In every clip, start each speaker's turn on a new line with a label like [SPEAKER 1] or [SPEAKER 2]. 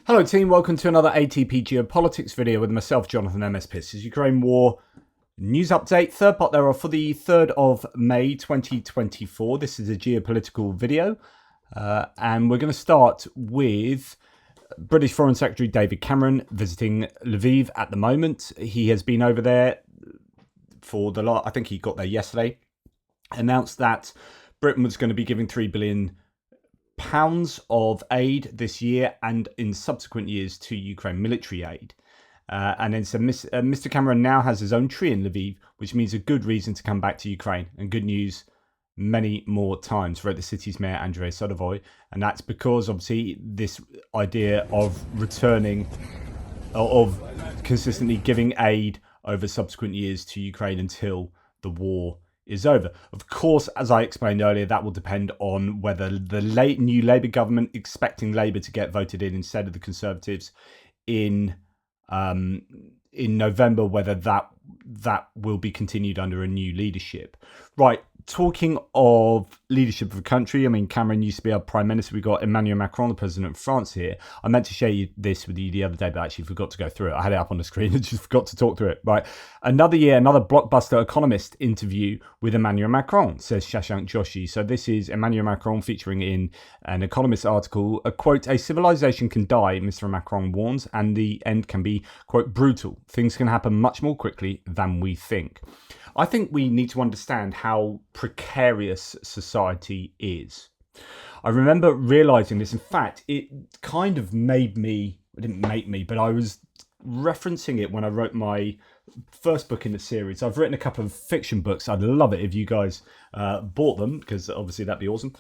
[SPEAKER 1] Hello team, welcome to another ATP Geopolitics video with myself, Jonathan MS Piss. Ukraine War news update, third part thereof for the 3rd of May 2024. This is a geopolitical video and we're going to start with British Foreign Secretary David Cameron visiting Lviv at the moment. He has been over there for I think he got there yesterday, announced that Britain was going to be giving £3 billion of aid this year and in subsequent years to Ukraine military aid. And then so Mr. Cameron now has his own tree in Lviv, which means a good reason to come back to Ukraine, and good news many more times, wrote the city's mayor Andrei Sodovoy. And that's because obviously this idea of returning, of consistently giving aid over subsequent years to Ukraine until the war is over. Of course, as I explained earlier, that will depend on whether the new Labour government, expecting Labour to get voted in instead of the Conservatives in November, whether that will be continued under a new leadership. Right, talking of leadership of a country, I mean, Cameron used to be our Prime Minister. We got Emmanuel Macron, the President of France, here. I meant to share this with you the other day, but I actually forgot to go through it. I had it up on the screen and just forgot to talk through it. Right, another year, another blockbuster Economist interview with Emmanuel Macron, says Shashank Joshi. So this is Emmanuel Macron featuring in an Economist article, a quote, "A civilization can die," Mr. Macron warns, "and the end can be, quote, brutal. Things can happen much more quickly than we think." I think we need to understand how precarious society is. I remember realizing this. In fact, it kind of made me, it didn't make me, but I was referencing it when I wrote my first book in the series. I've written a couple of fiction books. I'd love it if you guys bought them, because obviously that'd be awesome.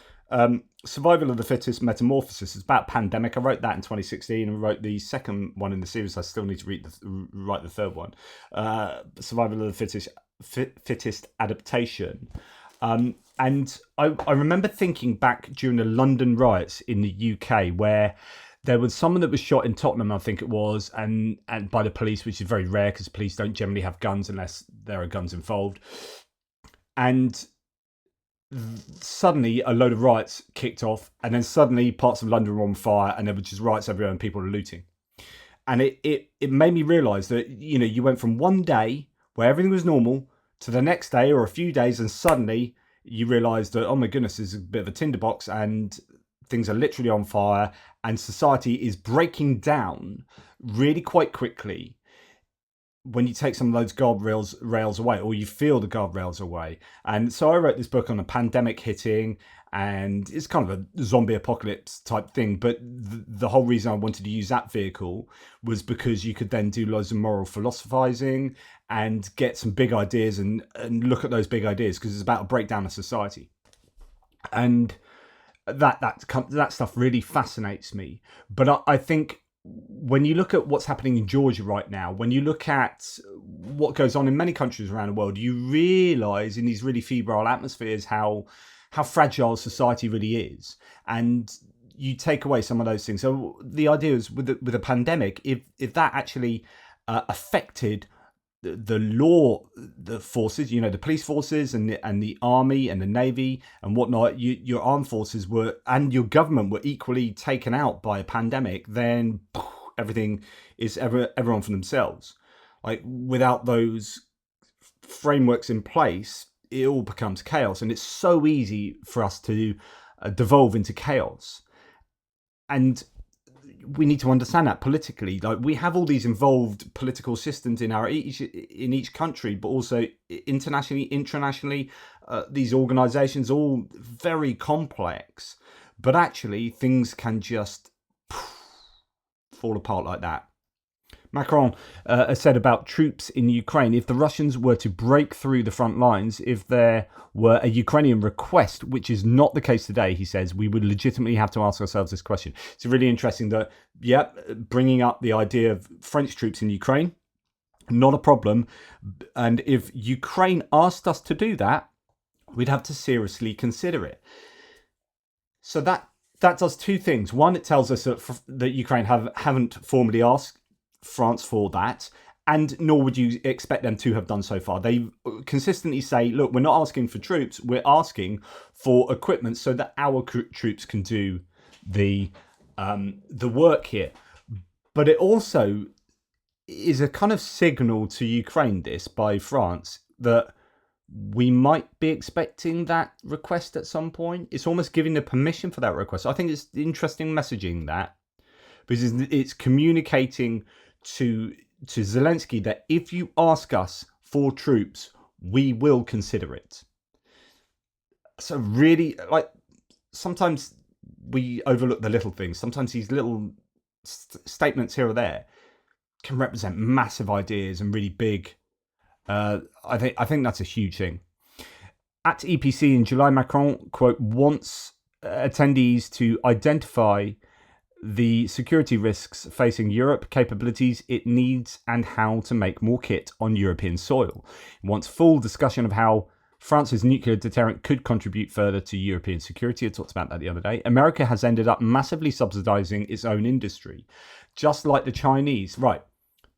[SPEAKER 1] Survival of the Fittest, Metamorphosis. It's about pandemic. I wrote that in 2016 and wrote the second one in the series. I still need to write the third one. Survival of the Fittest adaptation. And I remember thinking back during the London riots in the UK, where there was someone that was shot in Tottenham, I think it was, and by the police, which is very rare because police don't generally have guns unless there are guns involved. And suddenly a load of riots kicked off, and then suddenly parts of London were on fire, and there were just riots everywhere and people were looting. And it made me realise that, you know, you went from one day where everything was normal to the next day or a few days, and suddenly you realise that, oh my goodness, this is a bit of a tinderbox and things are literally on fire and society is breaking down really quite quickly when you take some of those guardrails away, or you feel the guardrails away. And so I wrote this book on a pandemic hitting, and it's kind of a zombie apocalypse type thing. But the whole reason I wanted to use that vehicle was because you could then do loads of moral philosophizing and get some big ideas and look at those big ideas, because it's about a breakdown of society. And that stuff really fascinates me. But I think when you look at what's happening in Georgia right now, when you look at what goes on in many countries around the world, you realise in these really febrile atmospheres how fragile society really is. And you take away some of those things. So the idea is with a pandemic, if that actually affected the law, the forces, you know, the police forces and the army and the navy and whatnot, your armed forces were, and your government were equally taken out by a pandemic, then everything is everyone for themselves. Like, without those frameworks in place, it all becomes chaos, and it's so easy for us to devolve into chaos. And we need to understand that politically. Like, we have all these involved political systems in each country, but also internationally, these organizations, all very complex. But actually, things can just fall apart like that. Macron has said about troops in Ukraine, if the Russians were to break through the front lines, if there were a Ukrainian request, which is not the case today, he says, we would legitimately have to ask ourselves this question. It's really interesting that, bringing up the idea of French troops in Ukraine, not a problem. And if Ukraine asked us to do that, we'd have to seriously consider it. So that does two things. One, it tells us that Ukraine haven't formally asked France for that, and nor would you expect them to have done so far. They consistently say, look, we're not asking for troops, we're asking for equipment so that our troops can do the work here. But it also is a kind of signal to Ukraine, this by France, that we might be expecting that request at some point. It's almost giving the permission for that request. I think it's interesting messaging that, because it's communicating to Zelensky that if you ask us for troops, we will consider it. So really, like, sometimes we overlook the little things. Sometimes these little statements here or there can represent massive ideas and really big. I think that's a huge thing. At EPC in July, Macron, quote, wants attendees to identify the security risks facing Europe, capabilities it needs, and how to make more kit on European soil. It wants full discussion of how France's nuclear deterrent could contribute further to European security. I talked about that the other day. America has ended up massively subsidizing its own industry, just like the Chinese. Right.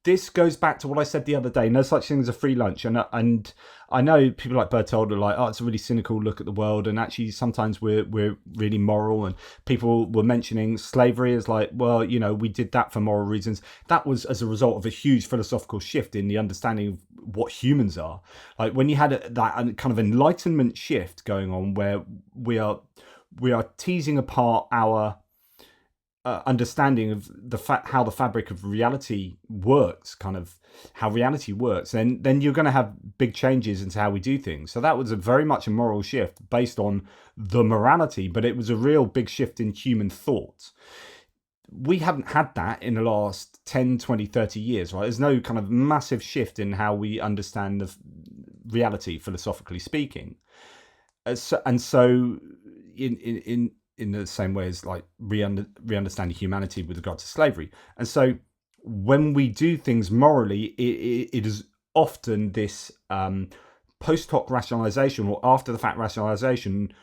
[SPEAKER 1] This goes back to what I said the other day. No such thing as a free lunch. And I know people like Bertold are like, oh, it's a really cynical look at the world. And actually, sometimes we're really moral. And people were mentioning slavery as like, well, you know, we did that for moral reasons. That was as a result of a huge philosophical shift in the understanding of what humans are. Like when you had that kind of enlightenment shift going on, where we are teasing apart our understanding of how the fabric of reality works, kind of how reality works, then you're going to have big changes into how we do things. So that was very much a moral shift based on the morality, but it was a real big shift in human thought. We haven't had that in the last 10, 20, 30 years, right? There's no kind of massive shift in how we understand the reality, philosophically speaking. And so in the same way as like re-understanding humanity with regard to slavery. And so when we do things morally, it is often this post hoc rationalization or after the fact rationalization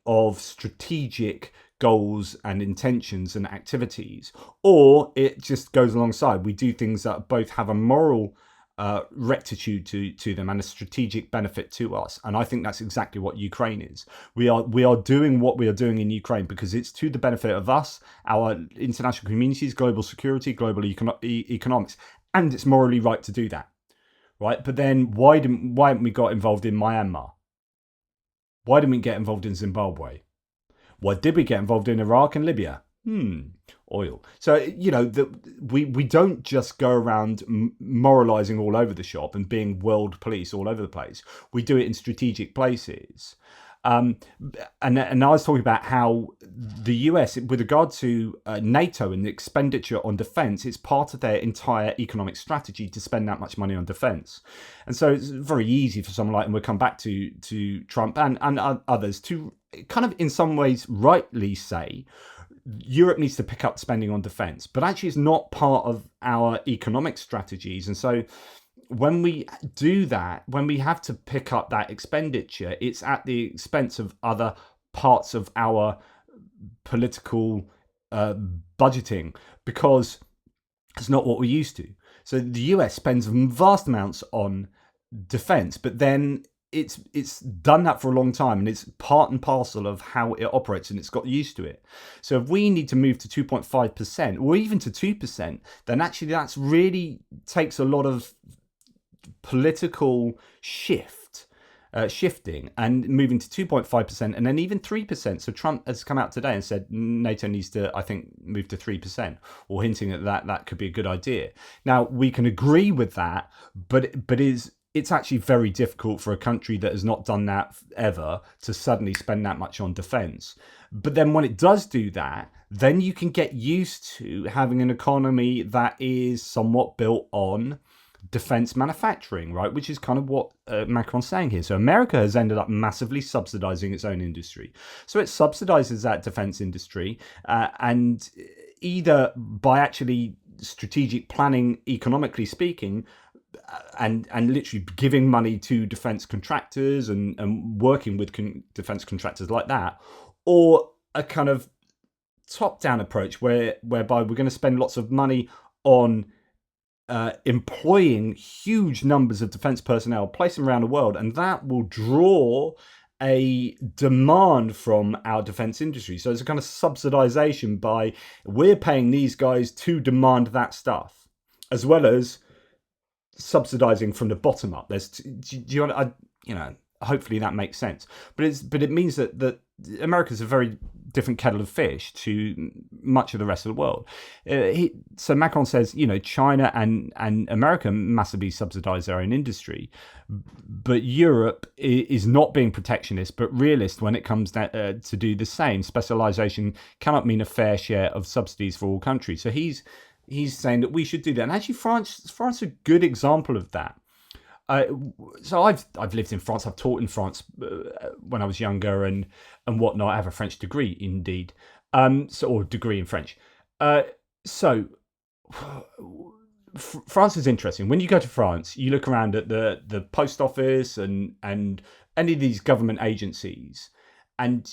[SPEAKER 1] of strategic goals and intentions and activities, or it just goes alongside. We do things that both have a moral rectitude to them and a strategic benefit to us. And I think that's exactly what Ukraine is. We are doing what we are doing in Ukraine because it's to the benefit of us, our international communities, global security, global economics, and it's morally right to do that, right? But then why haven't we got involved in Myanmar? Why didn't we get involved in Zimbabwe? Why did we get involved in Iraq and Libya? Oil. So, you know, we don't just go around moralizing all over the shop and being world police all over the place. We do it in strategic places. And I was talking about how the US, with regard to NATO and the expenditure on defense, it's part of their entire economic strategy to spend that much money on defense. And so it's very easy for someone like, and we'll come back to Trump and others, to kind of in some ways rightly say, Europe needs to pick up spending on defense, but actually it's not part of our economic strategies. And so when we do that, when we have to pick up that expenditure, it's at the expense of other parts of our political budgeting, because it's not what we're used to. So the US spends vast amounts on defense, but then it's done that for a long time, and it's part and parcel of how it operates, and it's got used to it. So if we need to move to 2.5% or even to 2%, then actually that's really takes a lot of political shifting and moving to 2.5% and then even 3%. So Trump has come out today and said NATO needs to, I think, move to 3%, or hinting at that could be a good idea. Now we can agree with that, but it's actually very difficult for a country that has not done that ever to suddenly spend that much on defense. But then when it does do that, then you can get used to having an economy that is somewhat built on defense manufacturing, right? Which is kind of what Macron's saying here. So America has ended up massively subsidizing its own industry. So it subsidizes that defense industry, and either by actually strategic planning, economically speaking, and literally giving money to defense contractors and working with defense contractors like that, or a kind of top-down approach whereby we're going to spend lots of money on employing huge numbers of defense personnel, place them around the world, and that will draw a demand from our defense industry. So it's a kind of subsidization by we're paying these guys to demand that stuff, as well as subsidizing from the bottom up. Do you want? Hopefully that makes sense. But it means that America's a very different kettle of fish to much of the rest of the world. So Macron says, China and America massively subsidize their own industry, but Europe is not being protectionist, but realist when it comes to do the same. Specialization cannot mean a fair share of subsidies for all countries. So he's saying that we should do that. And actually, France is a good example of that. So I've lived in France. I've taught in France when I was younger and whatnot. I have a French degree, indeed, or degree in French. France is interesting. When you go to France, you look around at the post office and any of these government agencies, and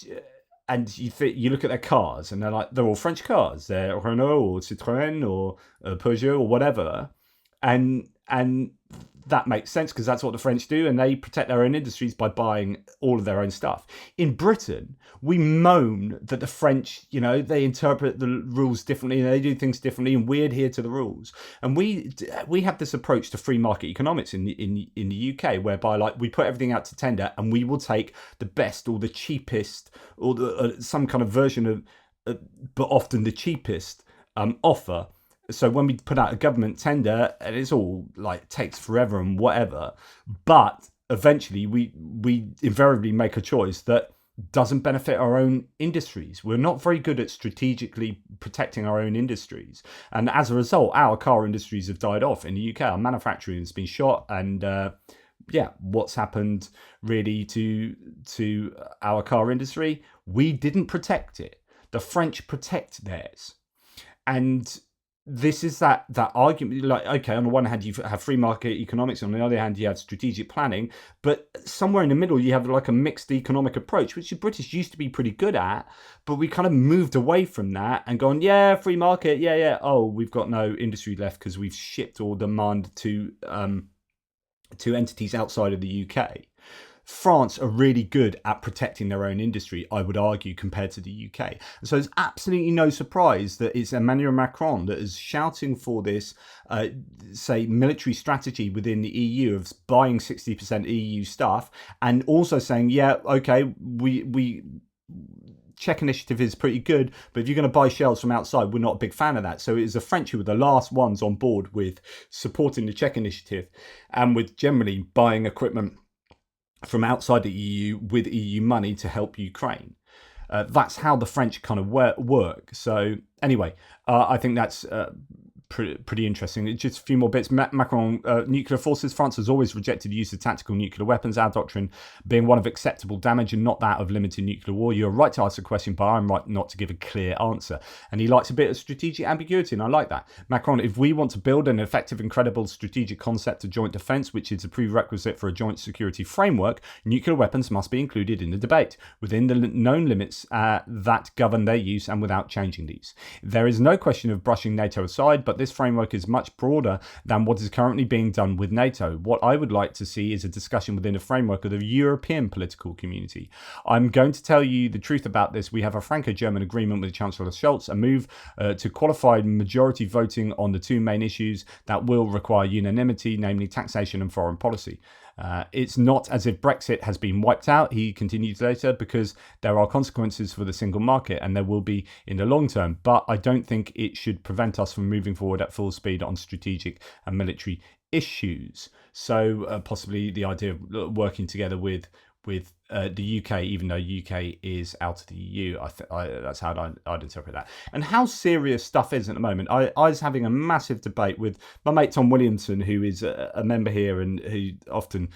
[SPEAKER 1] you look at their cars, and they're all French cars. They're Renault or Citroën or Peugeot or whatever, and that makes sense because that's what the French do, and they protect their own industries by buying all of their own stuff. In Britain, we moan that the French, they interpret the rules differently and they do things differently, and we adhere to the rules. And we have this approach to free market economics in the UK, whereby we put everything out to tender, and we will take the best or the cheapest or some kind of version of, but often the cheapest offer. So when we put out a government tender, and it's all takes forever and whatever, but eventually we invariably make a choice that doesn't benefit our own industries. We're not very good at strategically protecting our own industries, and as a result, our car industries have died off in the UK. Our manufacturing has been shot, and what's happened really to our car industry? We didn't protect it. The French protect theirs, and this is that argument. Okay, on the one hand you have free market economics, on the other hand you have strategic planning, but somewhere in the middle you have a mixed economic approach, which the British used to be pretty good at, but we kind of moved away from that and gone, free market, oh, we've got no industry left because we've shipped all demand to entities outside of the UK. France are really good at protecting their own industry, I would argue, compared to the UK. And so it's absolutely no surprise that it's Emmanuel Macron that is shouting for this, military strategy within the EU of buying 60% EU stuff, and also saying, we Czech initiative is pretty good, but if you're going to buy shells from outside, we're not a big fan of that. So it was the French who were the last ones on board with supporting the Czech initiative and with generally buying equipment from outside the EU with EU money to help Ukraine. That's how the French kind of work. So anyway, I think that's pretty interesting. Just a few more bits. Macron, nuclear forces. France has always rejected the use of tactical nuclear weapons, our doctrine being one of acceptable damage and not that of limited nuclear war. You're right to ask a question, but I'm right not to give a clear answer. And he likes a bit of strategic ambiguity, and I like that. Macron, if we want to build an effective and credible strategic concept of joint defence, which is a prerequisite for a joint security framework, nuclear weapons must be included in the debate within the known limits that govern their use and without changing these. There is no question of brushing NATO aside, but this framework is much broader than what is currently being done with NATO. What I would like to see is a discussion within a framework of the European political community. I'm going to tell you the truth about this. We have a Franco-German agreement with Chancellor Scholz, a move to qualified majority voting on the two main issues that will require unanimity, namely taxation and foreign policy. It's not as if Brexit has been wiped out, he continues later, because there are consequences for the single market, and there will be in the long term. But I don't think it should prevent us from moving forward at full speed on strategic and military issues. So possibly the idea of working together with the UK, even though UK is out of the EU. That's how I'd interpret that. And how serious stuff is at the moment. I was having a massive debate with my mate Tom Williamson, who is a member here and who often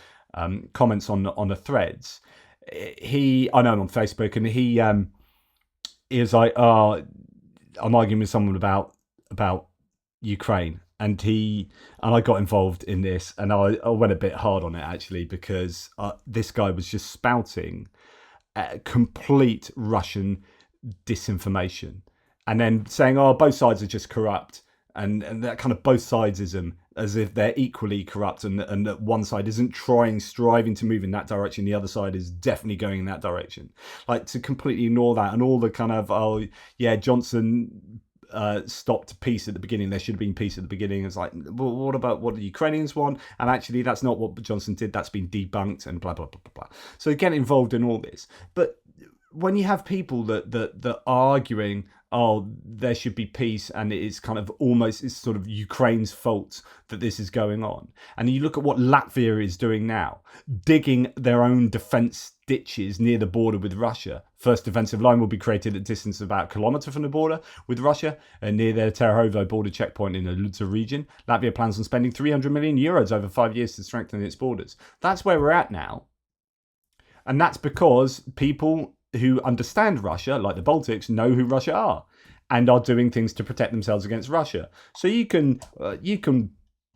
[SPEAKER 1] comments on the threads. I know him on Facebook, and he is like, I'm arguing with someone about Ukraine. And I got involved in this, and I went a bit hard on it actually, because this guy was just spouting complete Russian disinformation, and then saying, "Oh, both sides are just corrupt," and that kind of both sidesism. as if they're equally corrupt, and that one side isn't striving to move in that direction, the other side is definitely going in that direction. Like, to completely ignore that, and all the kind of, oh yeah, Johnson stopped peace at the beginning, there should have been peace at the beginning. It's like, well, what about what the Ukrainians want? And actually that's not what Johnson did, that's been debunked, and blah blah blah blah blah. So get involved in all this. But when you have people that are arguing, oh, there should be peace, and it's kind of almost, it's sort of Ukraine's fault that this is going on. And you look at what Latvia is doing now, digging their own defence ditches near the border with Russia. First defensive line will be created at a distance of about a kilometre from the border with Russia, and near their Terahovo border checkpoint in the Ludza region. Latvia plans on spending 300 million euros over 5 years to strengthen its borders. That's where we're at now. And that's because people who understand Russia, like the Baltics, know who Russia are and are doing things to protect themselves against Russia. So you can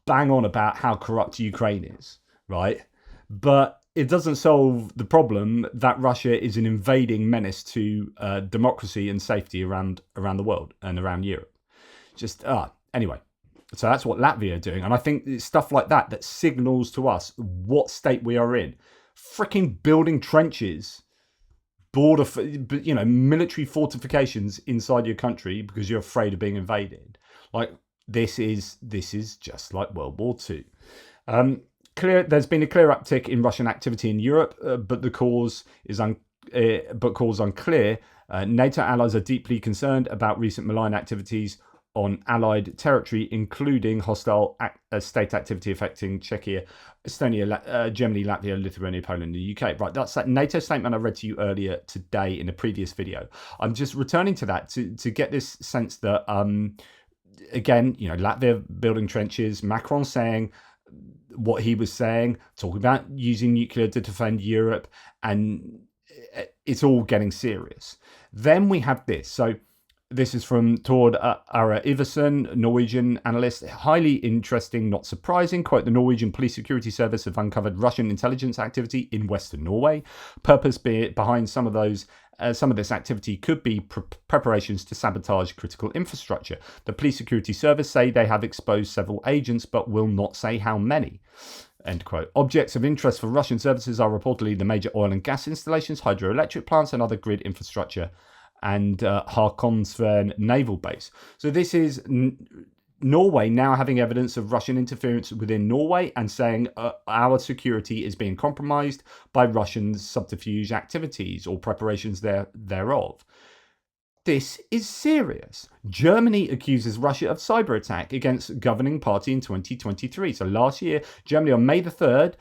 [SPEAKER 1] bang on about how corrupt Ukraine is, right? But it doesn't solve the problem that Russia is an invading menace to democracy and safety around the world and around Europe. Anyway. So that's what Latvia are doing. And I think it's stuff like that signals to us what state we are in. Freaking building trenches, military fortifications inside your country because you're afraid of being invaded. Like, this is just like World War II. There's been a clear uptick in Russian activity in Europe, but the cause is unclear. NATO allies are deeply concerned about recent malign activities on Allied territory, including hostile state activity affecting Czechia, Estonia, Germany, Latvia, Lithuania, Poland, and the UK. Right, that's that NATO statement I read to you earlier today in a previous video. I'm just returning to that to get this sense that, again, Latvia building trenches, Macron saying what he was saying, talking about using nuclear to defend Europe, and it's all getting serious. Then we have this. So this is from Tord Ara Iversen, Norwegian analyst. Highly interesting, not surprising. Quote, the Norwegian Police Security Service have uncovered Russian intelligence activity in Western Norway. Purpose behind some of this activity could be preparations to sabotage critical infrastructure. The Police Security Service say they have exposed several agents, but will not say how many. End quote. Objects of interest for Russian services are reportedly the major oil and gas installations, hydroelectric plants, and other grid infrastructure, and Håkonsvern naval base. So this is Norway now having evidence of Russian interference within Norway and saying our security is being compromised by Russian subterfuge activities or preparations thereof. This is serious. Germany accuses Russia of cyber attack against governing party in 2023. So last year, Germany on May the 3rd,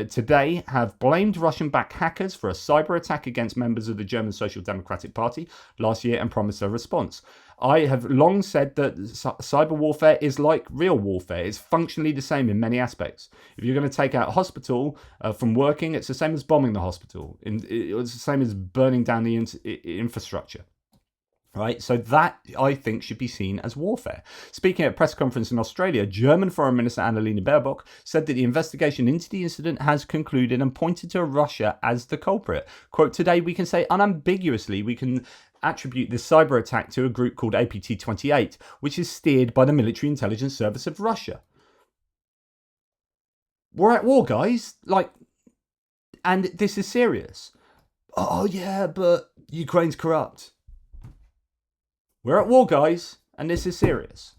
[SPEAKER 1] today, have blamed Russian-backed hackers for a cyber attack against members of the German Social Democratic Party last year and promised a response. I have long said that cyber warfare is like real warfare. It's functionally the same in many aspects. If you're going to take out a hospital from working, it's the same as bombing the hospital. It's the same as burning down the infrastructure. Right, so that, I think, should be seen as warfare. Speaking at a press conference in Australia, German Foreign Minister Annalena Baerbock said that the investigation into the incident has concluded and pointed to Russia as the culprit. Quote, today we can say unambiguously we can attribute this cyber attack to a group called APT-28, which is steered by the Military Intelligence Service of Russia. We're at war, guys. And this is serious. Oh, yeah, but Ukraine's corrupt. We're at war, guys, and this is serious.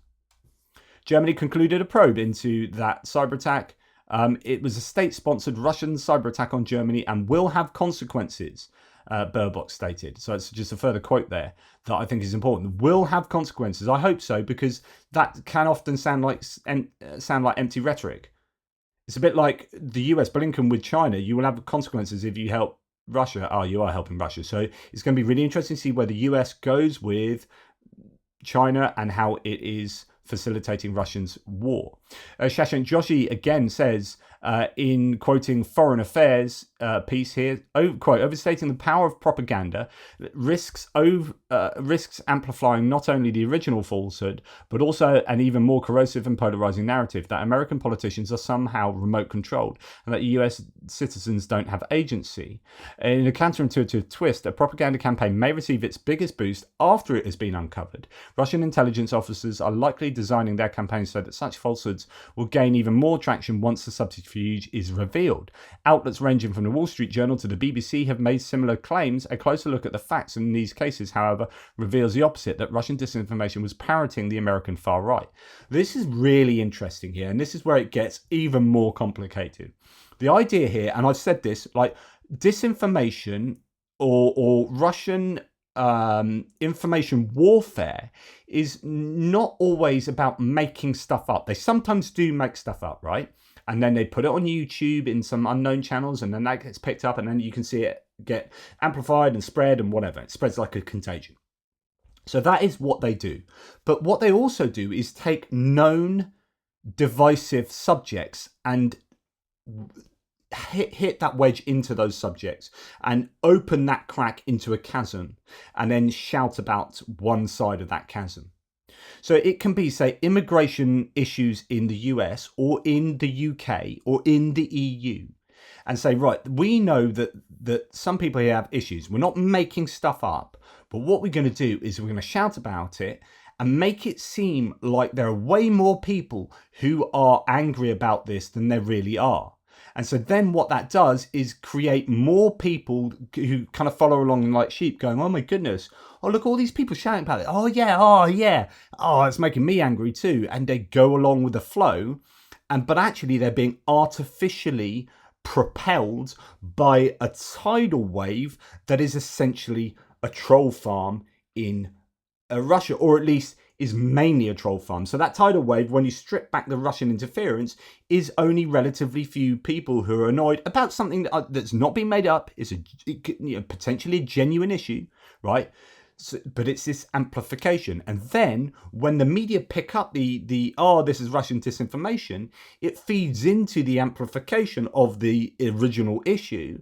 [SPEAKER 1] Germany concluded a probe into that cyber attack. It was a state-sponsored Russian cyber attack on Germany and will have consequences, Baerbock stated. So it's just a further quote there that I think is important. Will have consequences. I hope so, because that can often sound like empty rhetoric. It's a bit like the US Blinken with China. You will have consequences if you help Russia. Oh, you are helping Russia. So it's going to be really interesting to see where the US goes with China and how it is facilitating Russia's war. Shashank Joshi again says in quoting Foreign Affairs piece here, quote, overstating the power of propaganda risks amplifying not only the original falsehood, but also an even more corrosive and polarizing narrative that American politicians are somehow remote controlled and that US citizens don't have agency. In a counterintuitive twist, a propaganda campaign may receive its biggest boost after it has been uncovered. Russian intelligence officers are likely designing their campaigns so that such falsehoods will gain even more traction once the subterfuge is revealed. Outlets ranging from the Wall Street Journal to the BBC have made similar claims. A closer look at the facts in these cases, however, reveals the opposite, that Russian disinformation was parroting the American far right. This is really interesting here, and this is where it gets even more complicated. The idea here, and I've said this, like disinformation or Russian information warfare is not always about making stuff up. They sometimes do make stuff up, right? And then they put it on YouTube in some unknown channels, and then that gets picked up, and then you can see it get amplified and spread and whatever. It spreads like a contagion. So that is what they do. But what they also do is take known divisive subjects and hit that wedge into those subjects and open that crack into a chasm and then shout about one side of that chasm. So it can be, say, immigration issues in the US or in the UK or in the EU, and say, right, we know that some people here have issues. We're not making stuff up, but what we're going to do is we're going to shout about it and make it seem like there are way more people who are angry about this than there really are. And so then what that does is create more people who kind of follow along like sheep going, oh my goodness, oh look, all these people shouting about it. Oh yeah, oh it's making me angry too. And they go along with the flow, but actually they're being artificially propelled by a tidal wave that is essentially a troll farm in Russia, or at least is mainly a troll farm. So that tidal wave, when you strip back the Russian interference, is only relatively few people who are annoyed about something that's not been made up, is potentially a genuine issue, right? So, but it's this amplification. And then when the media pick up this is Russian disinformation, it feeds into the amplification of the original issue.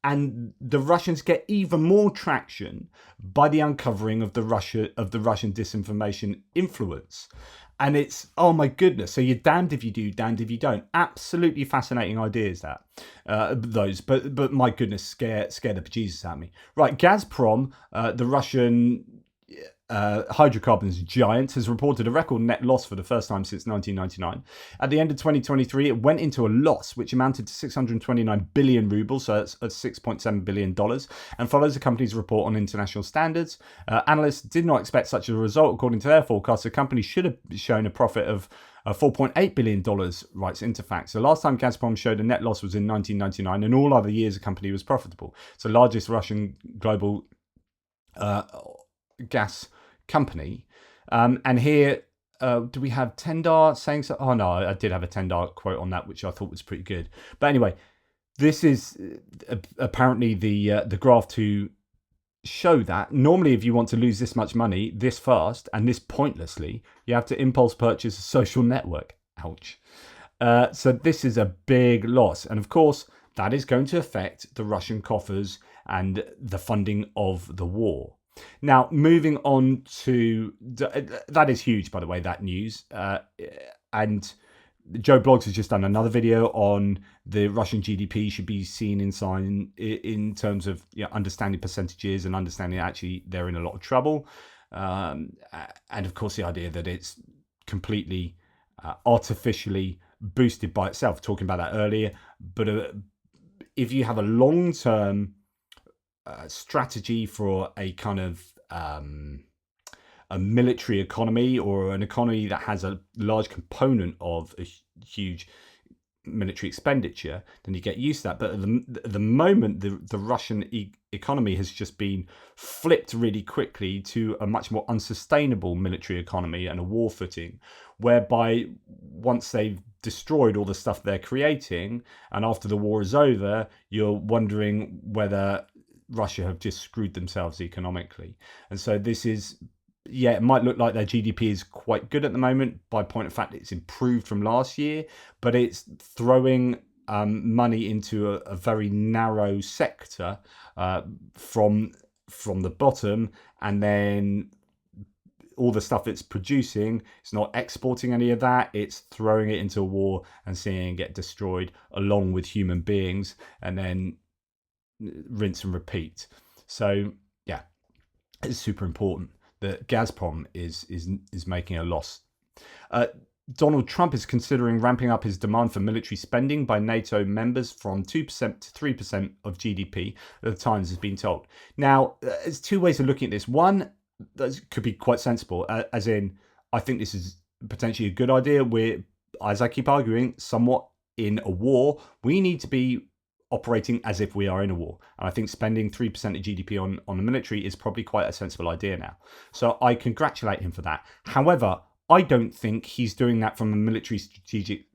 [SPEAKER 1] And the Russians get even more traction by the uncovering of the Russian disinformation influence. And it's, oh my goodness, so you're damned if you do, damned if you don't. Absolutely fascinating ideas, those. But my goodness, scare the bejesus out of me. Right, Gazprom, the Russian hydrocarbons giant, has reported a record net loss for the first time since 1999. At the end of 2023, it went into a loss, which amounted to 629 billion rubles, so that's $6.7 billion, and follows the company's report on international standards. Analysts did not expect such a result. According to their forecast, the company should have shown a profit of $4.8 billion, writes Interfax. The last time Gazprom showed a net loss was in 1999, and all other years the company was profitable. It's the largest Russian global gas company. And here, do we have Tendar saying so? Oh no, I did have a Tendar quote on that, which I thought was pretty good. But anyway, this is apparently the graph to show that normally if you want to lose this much money this fast and this pointlessly, you have to impulse purchase a social network. Ouch. So this is a big loss. And of course, that is going to affect the Russian coffers and the funding of the war. Now, moving on to that is huge, by the way, that news. And Joe Blogs has just done another video on the Russian GDP should be seen in terms of understanding percentages and understanding actually they're in a lot of trouble. And of course, the idea that it's completely artificially boosted by itself, talking about that earlier. But if you have a long-term strategy for a kind of a military economy, or an economy that has a large component of a huge military expenditure, then you get used to that. But at the moment, the Russian economy has just been flipped really quickly to a much more unsustainable military economy and a war footing, whereby once they've destroyed all the stuff they're creating, and after the war is over, you're wondering whether Russia have just screwed themselves economically. And so this is, it might look like their GDP is quite good at the moment. By point of fact, it's improved from last year, but it's throwing money into a very narrow sector from the bottom, and then all the stuff it's producing, it's not exporting any of that, it's throwing it into a war and seeing it get destroyed along with human beings, and then rinse and repeat. So yeah, it's super important that Gazprom is making a loss. Donald Trump is considering ramping up his demand for military spending by NATO members from 2% to 3% of GDP, the Times has been told. Now, there's two ways of looking at this. One, that could be quite sensible, as in, I think this is potentially a good idea. We're, as I keep arguing, somewhat in a war. We need to be operating as if we are in a war. And I think spending 3% of GDP on the military is probably quite a sensible idea now. So I congratulate him for that. However, I don't think he's doing that from a military strategic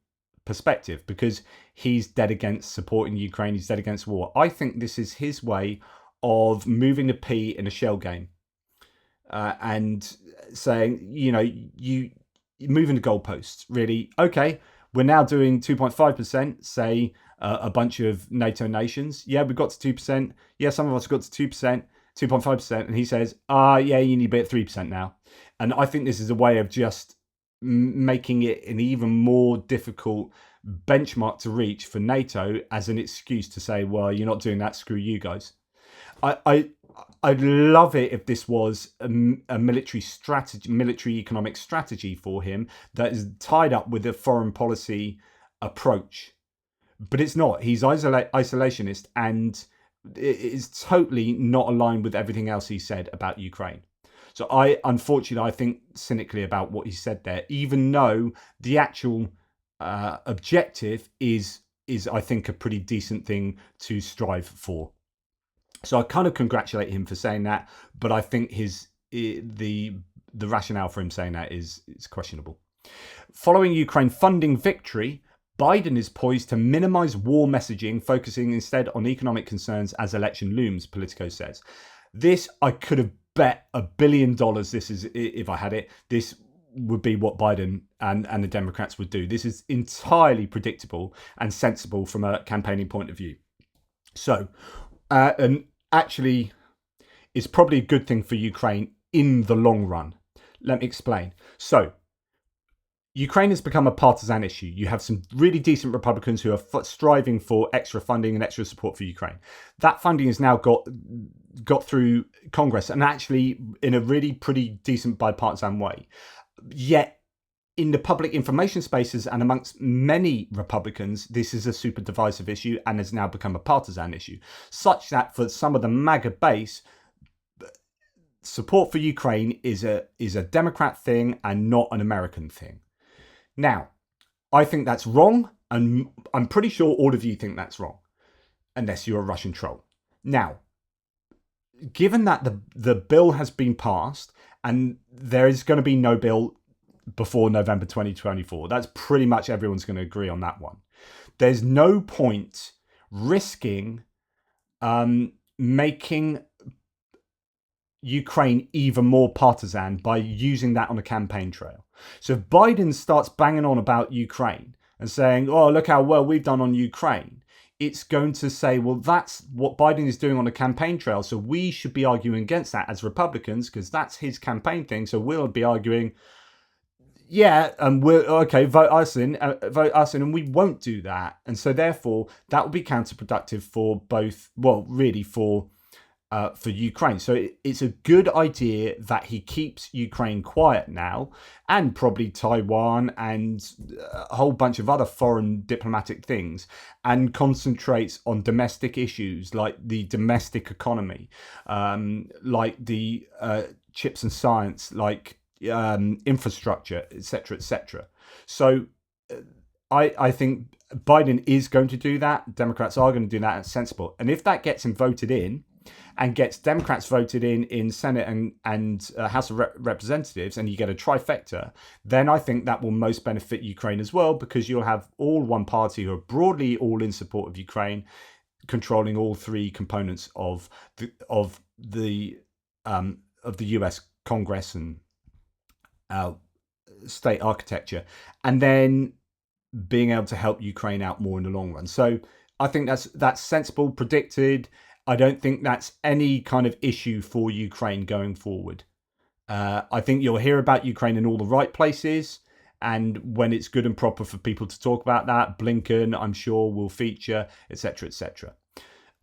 [SPEAKER 1] perspective, because he's dead against supporting Ukraine. He's dead against war. I think this is his way of moving the P in a shell game. And saying, you moving the goalposts, really. Okay, we're now doing 2.5%, say a bunch of NATO nations. Yeah, we got to 2%. Yeah, some of us got to 2%, 2.5%. And he says, yeah, you need to be at 3% now. And I think this is a way of just making it an even more difficult benchmark to reach for NATO as an excuse to say, well, you're not doing that, screw you guys. I'd love it if this was a military strategy, military economic strategy for him that is tied up with a foreign policy approach. But it's not. He's isolationist, and it is totally not aligned with everything else he said about Ukraine. So unfortunately, I think cynically about what he said there, even though the actual objective is I think a pretty decent thing to strive for. So I kind of congratulate him for saying that, but I think the rationale for him saying that is questionable. Following Ukraine funding victory, Biden is poised to minimize war messaging, focusing instead on economic concerns as election looms, Politico says. This, I could have bet $1 billion this is, if I had it, this would be what Biden and the Democrats would do. This is entirely predictable and sensible from a campaigning point of view. So, and actually, it's probably a good thing for Ukraine in the long run. Let me explain. So, Ukraine has become a partisan issue. You have some really decent Republicans who are striving for extra funding and extra support for Ukraine. That funding has now got through Congress, and actually in a really pretty decent bipartisan way. Yet, in the public information spaces and amongst many Republicans, this is a super divisive issue and has now become a partisan issue, such that for some of the MAGA base, support for Ukraine is a Democrat thing and not an American thing. Now, I think that's wrong, and I'm pretty sure all of you think that's wrong, unless you're a Russian troll. Now, given that the bill has been passed and there is going to be no bill before November 2024, that's pretty much everyone's going to agree on that one. There's no point risking making Ukraine even more partisan by using that on a campaign trail. So if Biden starts banging on about Ukraine and saying, oh, look how well we've done on Ukraine, it's going to say, well, that's what Biden is doing on a campaign trail, so we should be arguing against that as Republicans because that's his campaign thing. So we'll be arguing, yeah, and we're okay, vote us in, and we won't do that. And so therefore, that will be counterproductive for both, well, really for Ukraine. So it's a good idea that he keeps Ukraine quiet now, and probably Taiwan and a whole bunch of other foreign diplomatic things, and concentrates on domestic issues like the domestic economy, like the chips and science, like infrastructure, etc., etc. So I think Biden is going to do that. Democrats are going to do that. It's sensible. And if that gets him voted in, and gets Democrats voted in Senate and House of Representatives, and you get a trifecta, then I think that will most benefit Ukraine as well, because you'll have all one party who are broadly all in support of Ukraine, controlling all three components of the US Congress and state architecture, and then being able to help Ukraine out more in the long run. So I think that's sensible, predicted. I don't think that's any kind of issue for Ukraine going forward. I think you'll hear about Ukraine in all the right places, and when it's good and proper for people to talk about that, Blinken, I'm sure, will feature, etc., etc.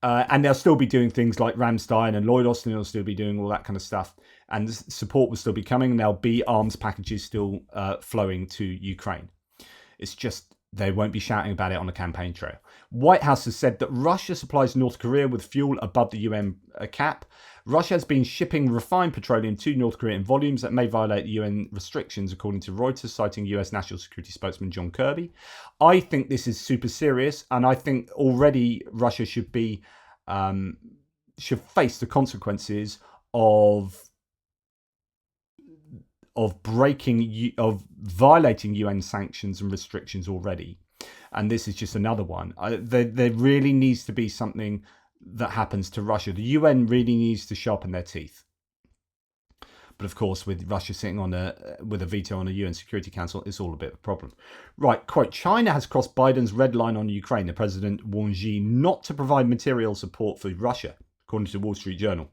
[SPEAKER 1] And they'll still be doing things like Ramstein and Lloyd Austin will still be doing all that kind of stuff. And support will still be coming. And there'll be arms packages still flowing to Ukraine. It's just they won't be shouting about it on the campaign trail. White House has said that Russia supplies North Korea with fuel above the UN cap. Russia has been shipping refined petroleum to North Korea in volumes that may violate UN restrictions, according to Reuters, citing US National Security spokesman John Kirby. I think this is super serious, and I think already Russia should be should face the consequences of violating UN sanctions and restrictions already. And this is just another one. There really needs to be something that happens to Russia. The UN really needs to sharpen their teeth. But of course, with Russia sitting with a veto on the UN Security Council, it's all a bit of a problem. Right, quote, China has crossed Biden's red line on Ukraine. The president warned Xi not to provide material support for Russia, according to the Wall Street Journal.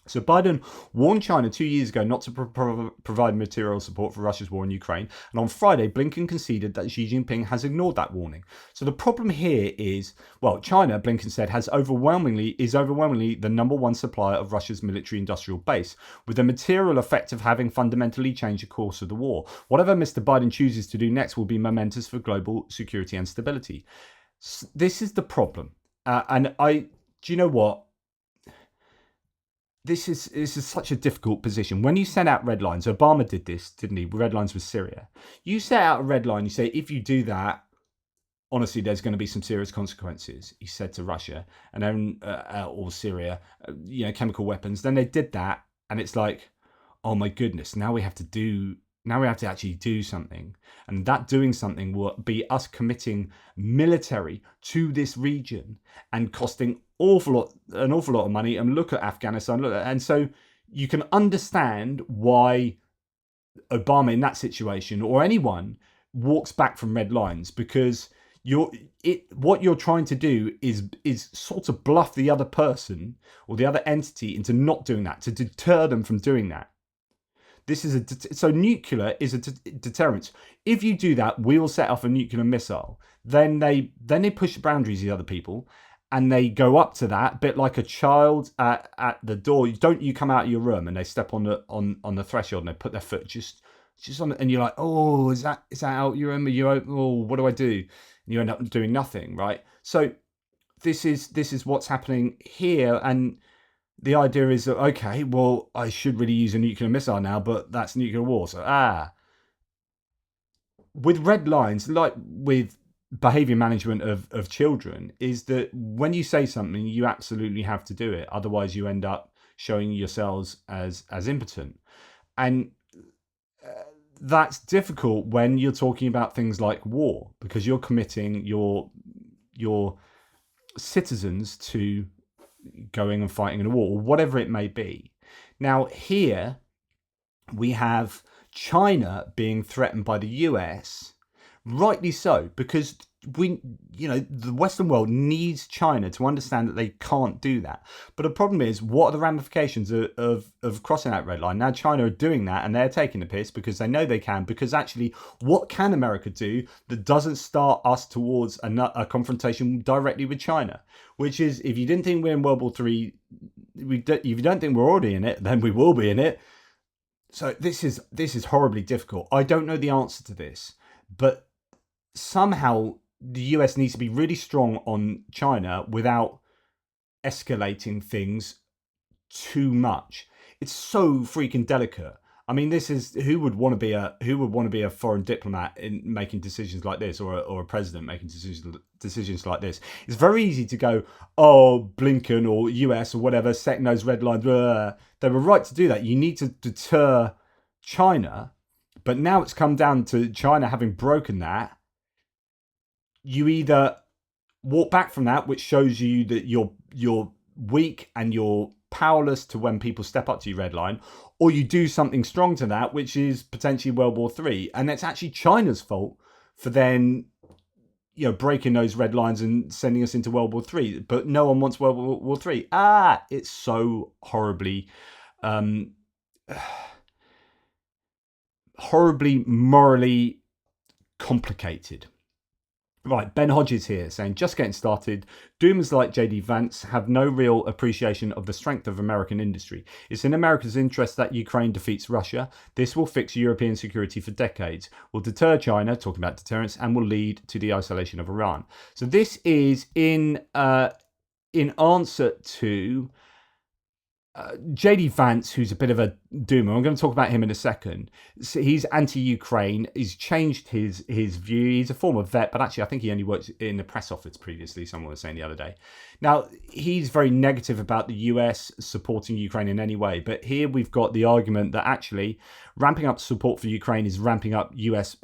[SPEAKER 1] So Biden warned China 2 years ago not to provide material support for Russia's war in Ukraine. And on Friday, Blinken conceded that Xi Jinping has ignored that warning. So the problem here is, well, China, Blinken said, is overwhelmingly the number one supplier of Russia's military-industrial base, with the material effect of having fundamentally changed the course of the war. Whatever Mr. Biden chooses to do next will be momentous for global security and stability. This is the problem. Do you know what? This is such a difficult position. When you set out red lines, Obama did this, didn't he? Red lines with Syria. You set out a red line, you say, if you do that, honestly, there's going to be some serious consequences, he said to Russia, and then, or Syria, chemical weapons. Then they did that, and it's like, oh my goodness, now we have to actually do something. And that doing something will be us committing military to this region and costing an awful lot of money. And look at Afghanistan. And so you can understand why Obama in that situation, or anyone, walks back from red lines, because what you're trying to do is sort of bluff the other person or the other entity into not doing that, to deter them from doing that. So nuclear is a deterrent. If you do that, we will set off a nuclear missile. Then they push the boundaries, the other people, and they go up to that, bit like a child at the door. Don't you come out of your room, and they step on the threshold and they put their foot just on it, and you're like, oh, is that out your room? Oh, what do I do? And you end up doing nothing, right? So this is what's happening here, and the idea is that, okay, well, I should really use a nuclear missile now, but that's nuclear war. So, with red lines, like with behavior management of children, is that when you say something, you absolutely have to do it. Otherwise, you end up showing yourselves as impotent. And that's difficult when you're talking about things like war, because you're committing your citizens to going and fighting in a war, or whatever it may be. Now, here we have China being threatened by the US, rightly so, because the Western world needs China to understand that they can't do that. But the problem is, what are the ramifications of crossing that red line? Now China are doing that, and they're taking the piss because they know they can. Because actually, what can America do that doesn't start us towards a confrontation directly with China? Which is, if you didn't think we're in World War III, if you don't think we're already in it, then we will be in it. So this is horribly difficult. I don't know the answer to this, but somehow the US needs to be really strong on China without escalating things too much. It's so freaking delicate. I mean, this is who would want to be a foreign diplomat in making decisions like this, or a president making decisions like this. It's very easy to go, oh, Blinken or US or whatever, setting those red lines. They were right to do that. You need to deter China, but now it's come down to China having broken that. You either walk back from that, which shows you that you're weak and you're powerless to when people step up to your red line, or you do something strong to that, which is potentially World War III. And it's actually China's fault for then breaking those red lines and sending us into World War III. But no one wants World War III. It's so horribly, horribly morally complicated. Right, Ben Hodges here saying, just getting started. Doomers like JD Vance have no real appreciation of the strength of American industry. It's in America's interest that Ukraine defeats Russia. This will fix European security for decades, will deter China, talking about deterrence, and will lead to the isolation of Iran. So this is in answer to JD Vance, who's a bit of a doomer. I'm going to talk about him in a second. So he's anti-Ukraine. He's changed his view. He's a former vet, but actually I think he only worked in the press office previously, someone was saying the other day. Now, he's very negative about the US supporting Ukraine in any way, but here we've got the argument that actually ramping up support for Ukraine is ramping up US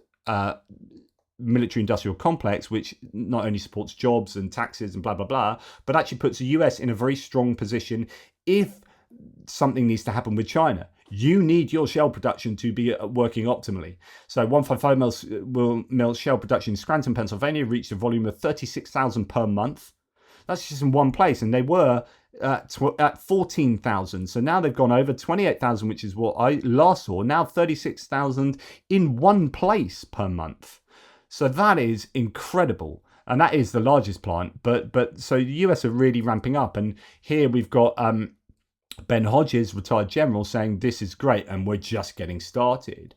[SPEAKER 1] military industrial complex, which not only supports jobs and taxes and blah, blah, blah, but actually puts the US in a very strong position if something needs to happen with China. You need your shell production to be working optimally. So 155 mil shell production in Scranton, Pennsylvania reached a volume of 36,000 per month. That's just in one place. And they were at 14,000. So now they've gone over 28,000, which is what I last saw. Now 36,000 in one place per month. So that is incredible. And that is the largest plant. But so the US are really ramping up. And here we've got Ben Hodges, retired general, saying this is great and we're just getting started,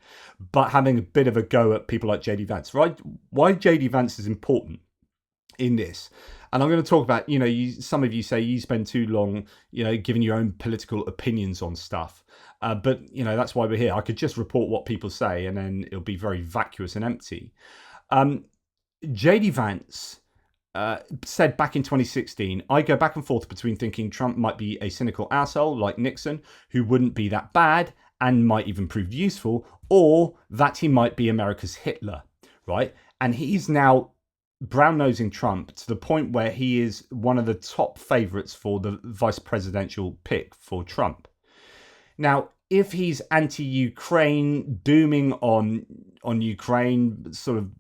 [SPEAKER 1] but having a bit of a go at people like JD Vance. Right? Why JD Vance is important in this. And I'm going to talk about, some of you say you spend too long, giving your own political opinions on stuff. But, that's why we're here. I could just report what people say and then it'll be very vacuous and empty. JD Vance said back in 2016, I go back and forth between thinking Trump might be a cynical asshole like Nixon, who wouldn't be that bad and might even prove useful, or that he might be America's Hitler, right? And he's now brown-nosing Trump to the point where he is one of the top favorites for the vice presidential pick for Trump. Now, if he's anti-Ukraine, dooming on Ukraine, sort of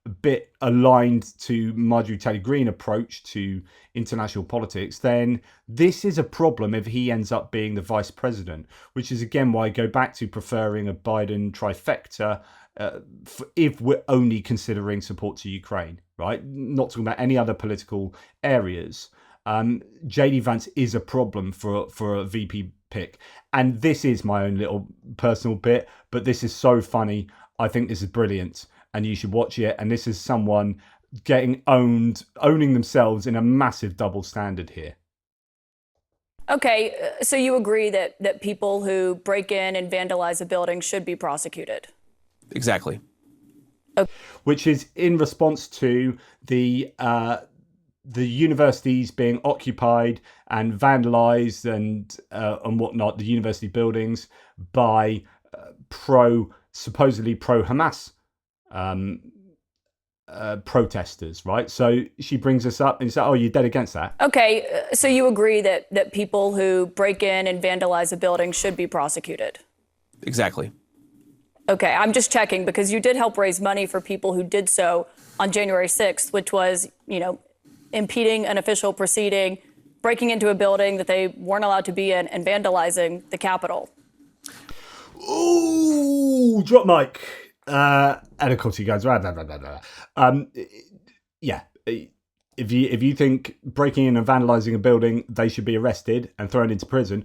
[SPEAKER 1] a bit aligned to Marjorie Taylor Greene approach to international politics, then this is a problem if he ends up being the vice president, which is again why I go back to preferring a Biden trifecta if we're only considering support to Ukraine, right? Not talking about any other political areas. JD Vance is a problem for a VP pick. And this is my own little personal bit, but this is so funny. I think this is brilliant. And you should watch it. And this is someone getting owning themselves in a massive double standard here.
[SPEAKER 2] Okay, so you agree that people who break in and vandalize a building should be prosecuted?
[SPEAKER 3] Exactly.
[SPEAKER 2] Okay.
[SPEAKER 1] Which is in response to the universities being occupied and vandalized and whatnot, the university buildings by supposedly pro-Hamas protesters, right? So she brings us up and says, oh, you're dead against that.
[SPEAKER 2] Okay, so you agree that people who break in and vandalize a building should be prosecuted?
[SPEAKER 3] Exactly.
[SPEAKER 2] Okay, I'm just checking because you did help raise money for people who did so on January 6th, which was, impeding an official proceeding, breaking into a building that they weren't allowed to be in, and vandalizing the Capitol.
[SPEAKER 1] Ooh, drop mic. And of course he goes, blah, blah, blah, blah, blah. Yeah, if you think breaking in and vandalising a building, they should be arrested and thrown into prison,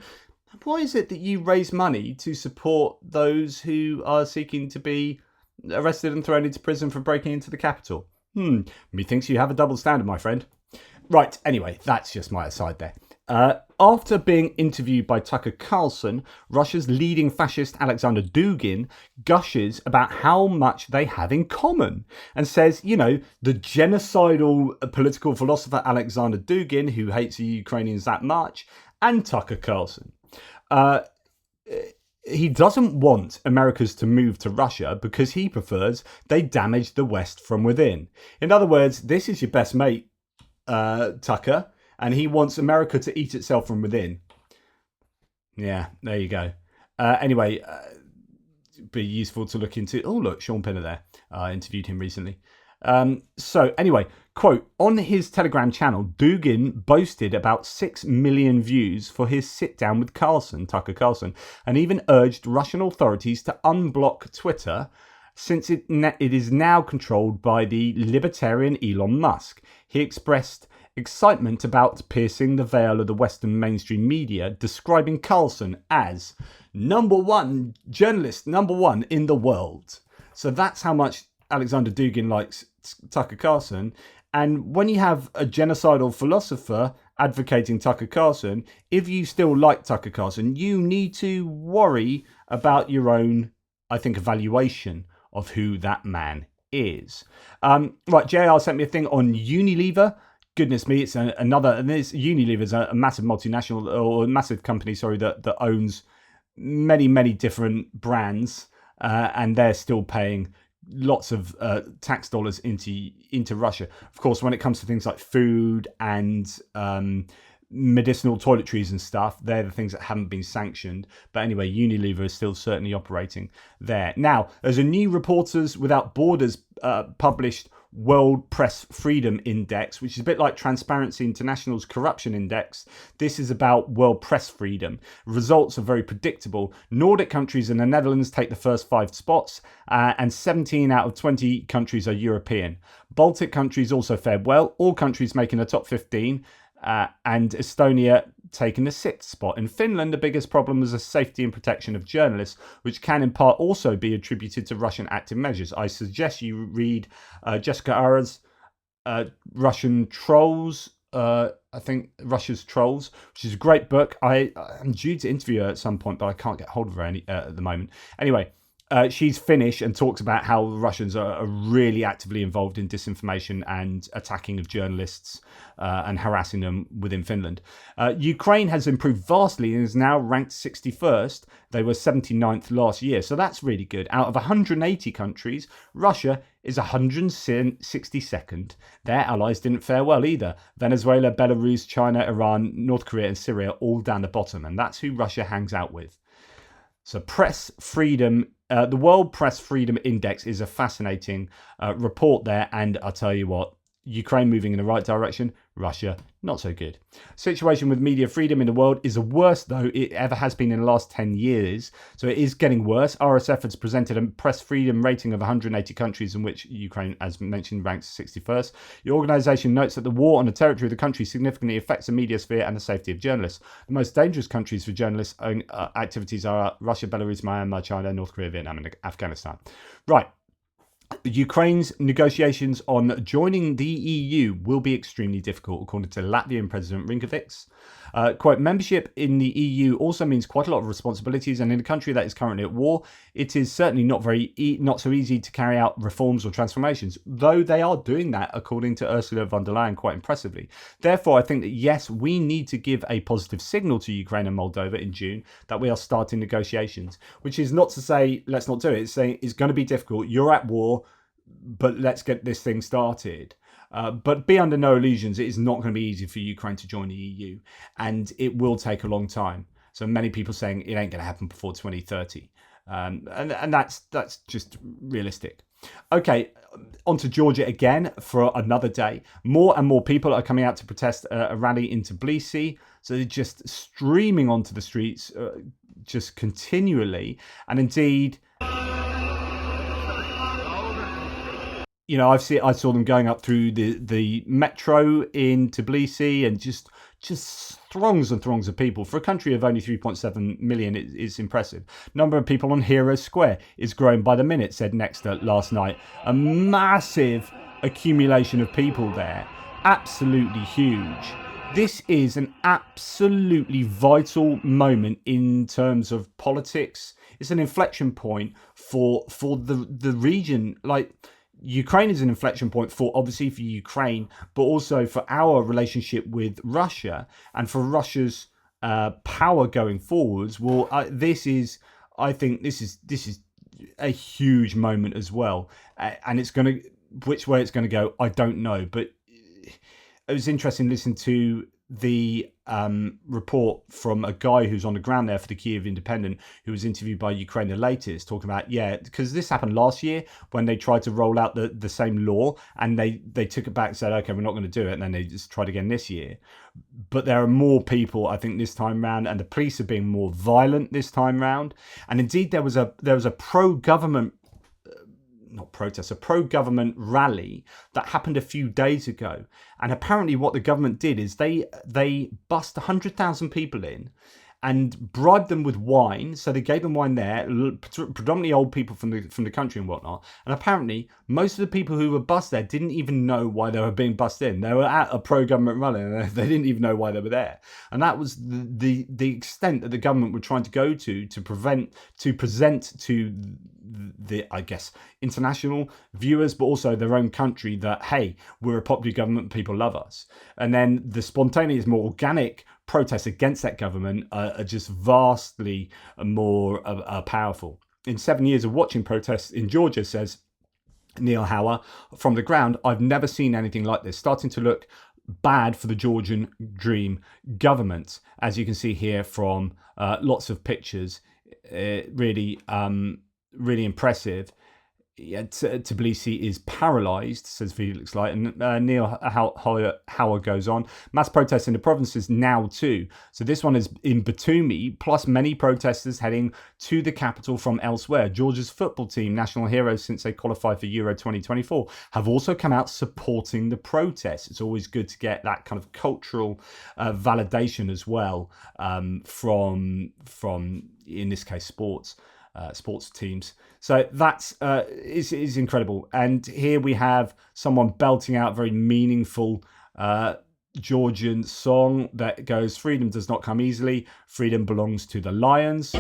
[SPEAKER 1] why is it that you raise money to support those who are seeking to be arrested and thrown into prison for breaking into the Capitol? Methinks you have a double standard, my friend. Right, anyway, that's just my aside there. After being interviewed by Tucker Carlson, Russia's leading fascist Alexander Dugin gushes about how much they have in common and says, the genocidal political philosopher Alexander Dugin, who hates the Ukrainians that much, and Tucker Carlson. He doesn't want Americans to move to Russia because he prefers they damage the West from within. In other words, this is your best mate, Tucker, and he wants America to eat itself from within. Yeah, there you go. Anyway, it'd be useful to look into. Oh, look, Sean Pinner there. I interviewed him recently. So anyway, quote, on his Telegram channel, Dugin boasted about 6 million views for his sit-down with Tucker Carlson, and even urged Russian authorities to unblock Twitter since it is now controlled by the libertarian Elon Musk. He expressed excitement about piercing the veil of the Western mainstream media, describing Carlson as journalist number one in the world. So that's how much Alexander Dugin likes Tucker Carlson. And when you have a genocidal philosopher advocating Tucker Carlson, if you still like Tucker Carlson, you need to worry about your own, I think, evaluation of who that man is. Right, JR sent me a thing on Unilever. Goodness me, it's another, and this Unilever is a massive multinational, or a massive company, sorry, that owns many different brands, and they're still paying lots of tax dollars into Russia. Of course, when it comes to things like food and medicinal toiletries and stuff, they're the things that haven't been sanctioned. But anyway, Unilever is still certainly operating there. Now, there's a new Reporters Without Borders published World Press Freedom Index, which is a bit like Transparency International's Corruption Index. This is about world press freedom. Results are very predictable. Nordic countries and the Netherlands take the first 5 spots, and 17 out of 20 countries are European. Baltic countries also fared well, all countries making the top 15, and Estonia taking the 6th spot. In Finland, the biggest problem was the safety and protection of journalists, which can in part also be attributed to Russian active measures. I suggest you read Jessica Ara's Russian Trolls, I think Russia's Trolls, which is a great book. I'm due to interview her at some point, but I can't get hold of her at the moment. Anyway, she's Finnish and talks about how the Russians are really actively involved in disinformation and attacking of journalists and harassing them within Finland. Ukraine has improved vastly and is now ranked 61st. They were 79th last year, so that's really good. Out of 180 countries, Russia is 162nd. Their allies didn't fare well either. Venezuela, Belarus, China, Iran, North Korea and Syria all down the bottom, and that's who Russia hangs out with. So press freedom, the World Press Freedom Index is a fascinating report there. And I'll tell you what, Ukraine moving in the right direction, Russia not so good. Situation with media freedom in the world is the worst, though, it ever has been in the last 10 years. So it is getting worse. RSF has presented a press freedom rating of 180 countries, in which Ukraine, as mentioned, ranks 61st. The organisation notes that the war on the territory of the country significantly affects the media sphere and the safety of journalists. The most dangerous countries for journalists' own activities are Russia, Belarus, Myanmar, China, North Korea, Vietnam and Afghanistan. Right. Ukraine's negotiations on joining the EU will be extremely difficult, according to Latvian President Rinkovics. Quote, membership in the EU also means quite a lot of responsibilities, and in a country that is currently at war, it is certainly not so easy to carry out reforms or transformations, though they are doing that, according to Ursula von der Leyen, quite impressively. Therefore, I think that, yes, we need to give a positive signal to Ukraine and Moldova in June that we are starting negotiations, which is not to say let's not do it. It's saying it's going to be difficult. You're at war, but let's get this thing started. But be under no illusions, it is not going to be easy for Ukraine to join the EU, and it will take a long time. So many people saying it ain't going to happen before 2030, and that's just realistic. Okay, on to Georgia again for another day. More and more people are coming out to protest a rally in Tbilisi, so they're just streaming onto the streets just continually, and indeed, you know, I saw them going up through the metro in Tbilisi, and just throngs and throngs of people. For a country of only 3.7 million, it's impressive. Number of people on Hero Square is growing by the minute, said Nexter last night. A massive accumulation of people there. Absolutely huge. This is an absolutely vital moment in terms of politics. It's an inflection point for the region. Like, Ukraine is an inflection point obviously for Ukraine, but also for our relationship with Russia and for Russia's power going forwards. Well, I think this is a huge moment as well, and which way it's going to go, I don't know. But it was interesting listening to the report from a guy who's on the ground there for the Kyiv Independent, who was interviewed by Ukraine the latest, talking about, because this happened last year when they tried to roll out the same law, and they took it back and said, okay, we're not going to do it, and then they just tried again this year. But there are more people, I think, this time round, and the police are being more violent this time round. And indeed, there was a pro-government, not protest, a pro-government rally that happened a few days ago. And apparently what the government did is they bussed 100,000 people in and bribed them with wine. So they gave them wine there, predominantly old people from the country and whatnot. And apparently most of the people who were bussed there didn't even know why they were being bussed in. They were at a pro-government rally and they didn't even know why they were there. And that was the extent that the government were trying to go to present to the, I guess, international viewers, but also their own country, that, hey, we're a popular government, people love us. And then the spontaneous, more organic protests against that government are just vastly more powerful. In 7 years of watching protests in Georgia, says Neil Hauer from the ground, I've never seen anything like this. Starting to look bad for the Georgian Dream government, as you can see here from lots of pictures. Really impressive. Tbilisi is paralysed, says Felix Light, and Neil Hauer goes on. Mass protests in the provinces now too. So this one is in Batumi, plus many protesters heading to the capital from elsewhere. Georgia's football team, national heroes since they qualified for Euro 2024, have also come out supporting the protests. It's always good to get that kind of cultural validation as well from in this case sports teams. So that's is incredible. And here we have someone belting out a very meaningful Georgian song that goes, freedom does not come easily, freedom belongs to the lions.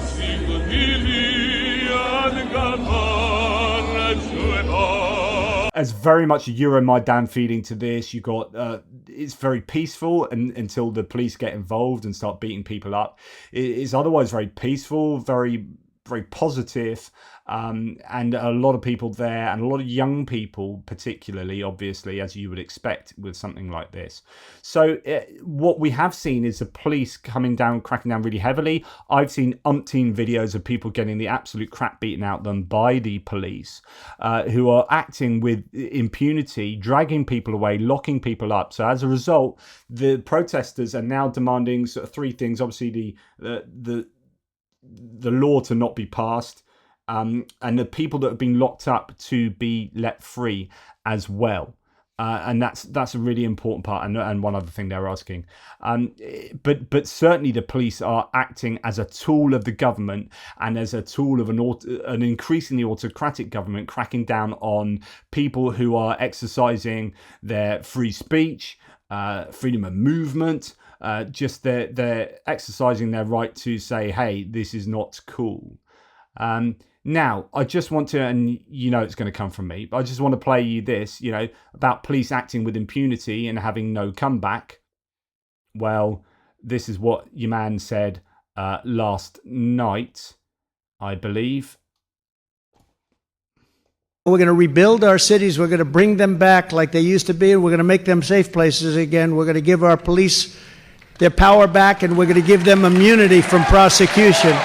[SPEAKER 1] There's very much a Euromaidan feeling to this. You got it's very peaceful until the police get involved and start beating people up. It's otherwise very peaceful, very positive, and a lot of people there, and a lot of young people particularly, obviously, as you would expect with something like this. So what we have seen is the police cracking down really heavily. I've seen umpteen videos of people getting the absolute crap beaten out of them by the police, who are acting with impunity, dragging people away, locking people up. So as a result, the protesters are now demanding sort of three things. Obviously, the law to not be passed, and the people that have been locked up to be let free as well. And that's a really important part, and one other thing they're asking. But certainly the police are acting as a tool of the government and as a tool of an increasingly autocratic government, cracking down on people who are exercising their free speech, freedom of movement. Just they're exercising their right to say, hey, this is not cool. Now, I just want to, and you know it's going to come from me, but I just want to play you this, about police acting with impunity and having no comeback. Well, this is what your man said last night, I believe.
[SPEAKER 4] We're going to rebuild our cities. We're going to bring them back like they used to be. We're going to make them safe places again. We're going to give our police their power back, and we're going to give them immunity from prosecution.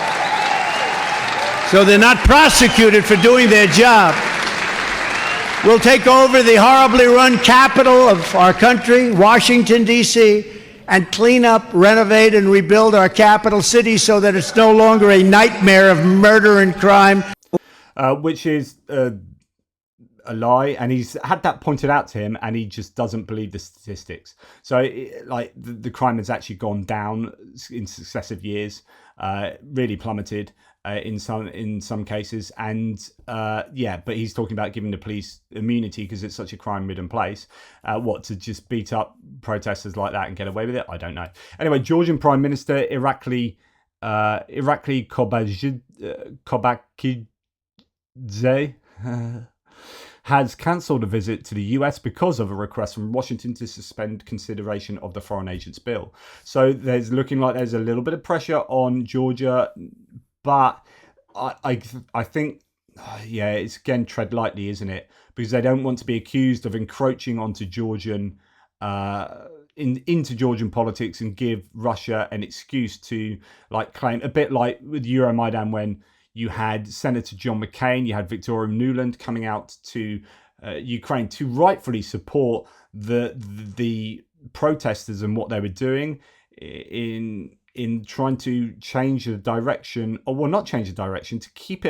[SPEAKER 4] So they're not prosecuted for doing their job. We'll take over the horribly run capital of our country, Washington, D.C., and clean up, renovate, and rebuild our capital city so that it's no longer a nightmare of murder and crime.
[SPEAKER 1] Which is a lie, and he's had that pointed out to him, and he just doesn't believe the statistics. So the crime has actually gone down in successive years, really plummeted in some cases, and but he's talking about giving the police immunity because it's such a crime-ridden place. To just beat up protesters like that and get away with it? I don't know. Anyway, Georgian Prime Minister Irakli Kobakidze has cancelled a visit to the US because of a request from Washington to suspend consideration of the Foreign Agents Bill. So there's looking like there's a little bit of pressure on Georgia, but I think, it's again tread lightly, isn't it? Because they don't want to be accused of encroaching onto Georgian into Georgian politics and give Russia an excuse to like claim, a bit like with Euromaidan when you had Senator John McCain, you had Victoria Nuland coming out to Ukraine to rightfully support the protesters and what they were doing in trying to change the direction, or well, not change the direction, to keep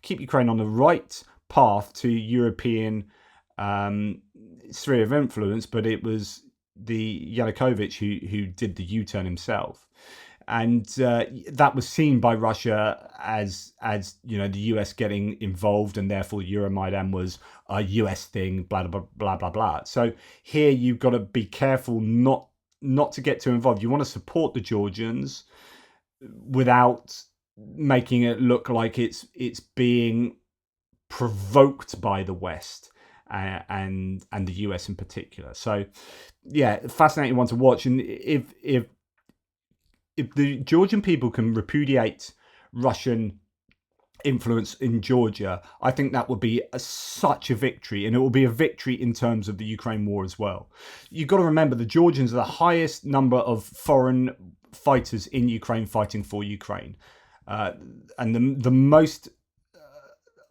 [SPEAKER 1] Ukraine on the right path to European sphere of influence. But it was the Yanukovych who did the U-turn himself, and that was seen by Russia as the US getting involved, and therefore Euromaidan was a US thing, blah blah blah blah blah. So here you've got to be careful not to get too involved. You want to support the Georgians without making it look like it's being provoked by the West and the US in particular. So yeah, fascinating one to watch. And if the Georgian people can repudiate Russian influence in Georgia, I think that would be such a victory, and it will be a victory in terms of the Ukraine war as well. You've got to remember the Georgians are the highest number of foreign fighters in Ukraine fighting for Ukraine, and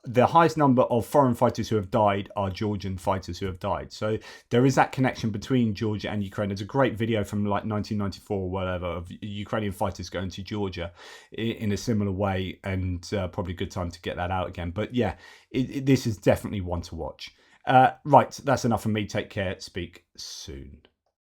[SPEAKER 1] the highest number of foreign fighters who have died are Georgian fighters who have died. So there is that connection between Georgia and Ukraine. There's a great video from like 1994 or whatever of Ukrainian fighters going to Georgia in a similar way, and probably a good time to get that out again. But yeah, this is definitely one to watch. Right, that's enough from me. Take care. Speak soon.